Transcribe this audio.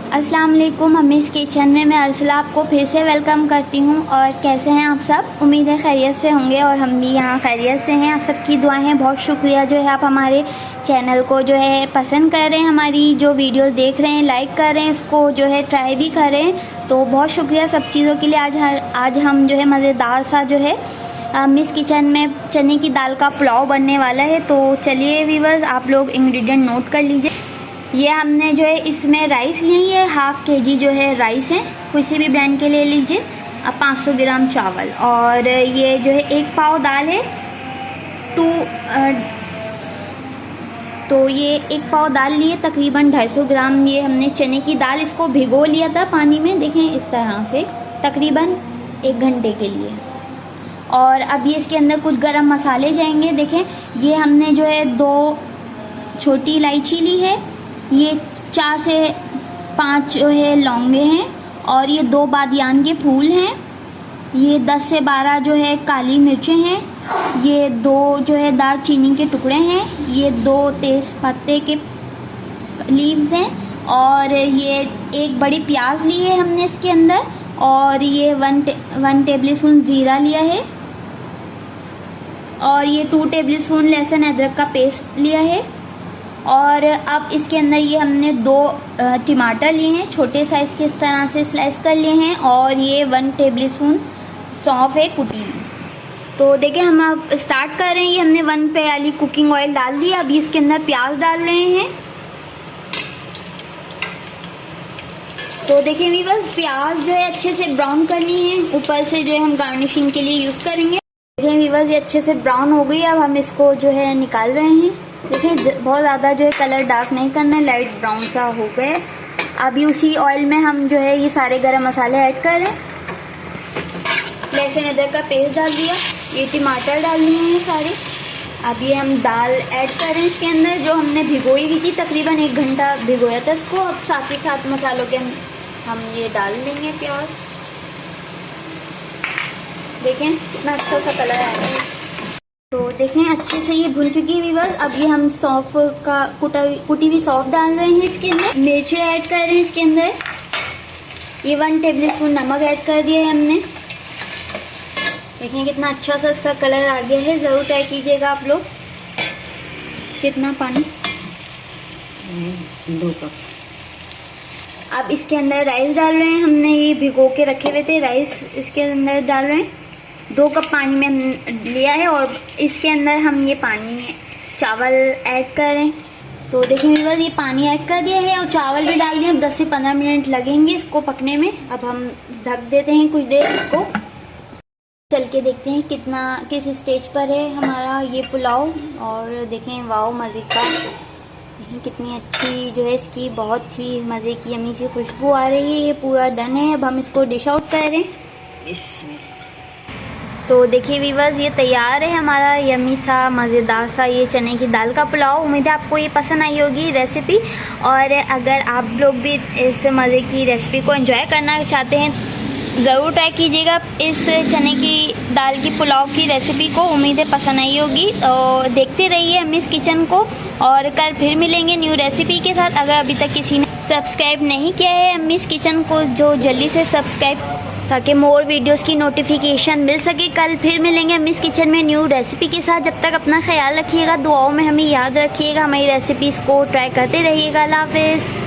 अस्सलाम वालेकुम। अम्मीज़ किचन में मैं अरसला आपको फिर से वेलकम करती हूँ। और कैसे हैं आप सब? उम्मीद है खैरियत से होंगे और हम भी यहाँ खैरियत से हैं। आप सबकी दुआएं, बहुत शुक्रिया जो है आप हमारे चैनल को जो है पसंद कर रहे हैं, हमारी जो वीडियोस देख रहे हैं, लाइक कर रहे हैं, इसको जो है ट्राई भी कर रहे हैं। तो बहुत शुक्रिया सब चीज़ों के लिए। आज हम जो है मज़ेदार सा जो है अम्मीज़ किचन में चने की दाल का पुलाव बनने वाला है। तो चलिए व्यूअर्स, आप लोग इंग्रेडिएंट नोट कर लीजिए। ये हमने जो है इसमें राइस लिए, ये हाफ़ केजी जो है राइस है, किसी भी ब्रांड के ले लीजिए। अब 500 ग्राम चावल, और ये जो है 1 पाव दाल है। तो ये 1 पाव दाल लिए, तकरीबन 250 ग्राम ये हमने चने की दाल, इसको भिगो लिया था पानी में, देखें इस तरह से, तकरीबन 1 घंटे के लिए। और अब ये इसके अंदर कुछ गरम मसाले जाएंगे। देखें ये हमने जो है 2 छोटी इलायची ली है, ये 4 से 5 जो है लौंगे हैं, और ये 2 बादियान के फूल हैं, ये 10 से 12 जो है काली मिर्चें हैं, ये 2 जो है दालचीनी के टुकड़े हैं, ये 2 तेज पत्ते के लीव्स हैं, और ये 1 बड़ी प्याज ली है हमने इसके अंदर, और ये 1 टेबल स्पून ज़ीरा लिया है, और ये 2 टेबल स्पून लहसुन अदरक का पेस्ट लिया है। और अब इसके अंदर ये हमने 2 टमाटर लिए हैं, छोटे साइज़ के, इस तरह से स्लाइस कर लिए हैं, और ये 1 टेबल स्पून सौंफ है कुटी हुई। तो देखिए हम अब स्टार्ट कर रहे हैं। ये हमने 1 प्याली कुकिंग ऑयल डाल दिया। अभी इसके अंदर प्याज डाल रहे हैं। तो देखिए व्यूअर्स, प्याज जो है अच्छे से ब्राउन करनी है, ऊपर से जो है हम गार्निशिंग के लिए यूज़ करेंगे। देखिए व्यूअर्स, ये अच्छे से ब्राउन हो गई। अब हम इसको जो है निकाल रहे हैं। देखिए बहुत ज़्यादा जो है कलर डार्क नहीं करना है, लाइट ब्राउन सा हो गए। अभी उसी ऑयल में हम जो है ये सारे गरम मसाले ऐड कर रहे हैं। लहसुन अदरक का पेस्ट डाल दिया, ये टमाटर डाल दिए हैं सारे। अब ये हम दाल ऐड कर रहे हैं इसके अंदर, जो हमने भिगोई हुई थी, तकरीबन 1 घंटा भिगोया था इसको। अब साथ ही साथ मसालों के हम ये डाल देंगे प्याज। देखें कितना अच्छा सा कलर आया है। तो देखें अच्छे से ये भुन चुकी है व्यूअर्स। अब ये हम सौंफ का कुटी हुई सौंफ डाल रहे हैं इसके अंदर। मिर्चें ऐड कर रहे हैं इसके अंदर। ये 1 टेबल स्पून नमक ऐड कर दिया है हमने। देखें कितना अच्छा सा इसका कलर आ गया है। ज़रूर ट्राई कीजिएगा आप लोग। कितना पानी? 2 कप। अब इसके अंदर राइस डाल रहे हैं। हमने ये भिगो के रखे हुए थे राइस, इसके अंदर डाल रहे हैं। 2 कप पानी में हम लिया है, और इसके अंदर हम ये पानी में चावल ऐड करें। तो देखिए व्यूअर्स, ये पानी ऐड कर दिया है और चावल भी डाल दिए। अब 10 से 15 मिनट लगेंगे इसको पकने में। अब हम ढक देते हैं कुछ देर इसको। चल के देखते हैं किस स्टेज पर है हमारा ये पुलाव। और देखें वाओ, मज़े का, देखें कितनी अच्छी जो है इसकी बहुत ही मज़े की यम्मी सी खुशबू आ रही है। ये पूरा डन है। अब हम इसको डिश आउट करें। इसमें तो देखिए व्यूअर्स, ये तैयार है हमारा यम्मी सा मज़ेदार सा ये चने की दाल का पुलाव। उम्मीद है आपको ये पसंद आई होगी रेसिपी। और अगर आप लोग भी इस मज़े की रेसिपी को एंजॉय करना चाहते हैं, ज़रूर ट्राई कीजिएगा इस चने की दाल की पुलाव की रेसिपी को। उम्मीद है पसंद आई होगी। और देखते रहिए अम्मीज़ किचन को, और कल फिर मिलेंगे न्यू रेसिपी के साथ। अगर अभी तक किसी ने सब्सक्राइब नहीं किया है अम्मीज़ किचन को, जो जल्दी से सब्सक्राइब, ताकि मोर वीडियोस की नोटिफिकेशन मिल सके। कल फिर मिलेंगे अम्मीज़ किचन में न्यू रेसिपी के साथ। जब तक अपना ख्याल रखिएगा, दुआओं में हमें याद रखिएगा, हमारी रेसिपीज़ को ट्राई करते रहिएगा। अल्लाह हाफ़िज़।